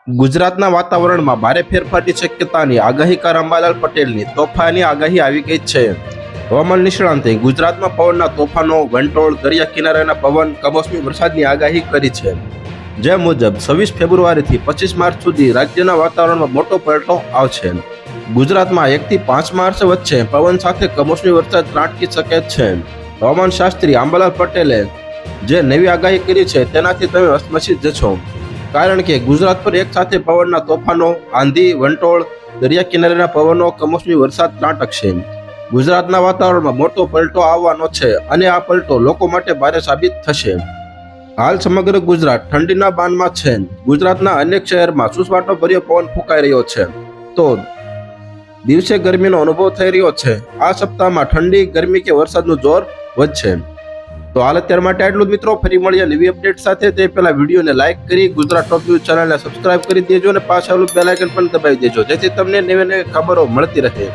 ગુજરાતના વાતાવરણમાં ભારે ફેરફારની શક્યતાની આગાહીકાર અંબાલાલ પટેલની તોફાની આગાહી આવી ગઈ છે. હવામાન નિષ્ણાંતે ગુજરાતમાં પવનના તોફાનો, વંટોળ, દરિયા કિનારાના પવન, કમોસમી વરસાદની આગાહી કરી છે. જે મુજબ 26 ફેબ્રુઆરીથી 25 માર્ચ સુધી રાજ્યના વાતાવરણમાં મોટો પલટો આવશે. ગુજરાતમાં 1 થી 5 માર્ચ વચ્ચે પવન સાથે કમોસમી વરસાદ ત્રાટકી શકે છે. હવામાન શાસ્ત્રી અંબાલાલ પટેલે જે નવી આગાહી કરી છે તેનાથી તમે હચમચી જશો, કારણ કે ગુજરાત પર એક સાથે પવનના તોફાનો, આંધી, વંટોળ, દરિયા કિનારેના પવનો, કમોસમી વરસાદ ત્રાટકશે. ગુજરાતના વાતાવરણમાં મોટો પલટો આવવાનો છે અને આ પલટો લોકો માટે ભારે સાબિત થશે. હાલ સમગ્ર ગુજરાત ઠંડીના બાનમાં છે. ગુજરાતના અનેક શહેરમાં સુસવાટો ભર્યો પવન ફૂંકાઈ રહ્યો છે, તો દિવસે ગરમીનો અનુભવ થઈ રહ્યો છે. આ સપ્તાહમાં ઠંડી, ગરમી કે વરસાદનું જોર વધશે. તો હાલ અત્યાર માટે આટલું જ મિત્રો. ફરી મળીએ નવી અપડેટ સાથે. તે પહેલા વિડીયોને લાઇક કરી ગુજરાત ટોપ ન્યૂઝ ચેનલને સબસ્ક્રાઇબ કરી દેજો અને પાછળ બેલ આઇકન પણ દબાવી દેજો, જેથી તમને નવી નવી ખબરો મળતી રહે.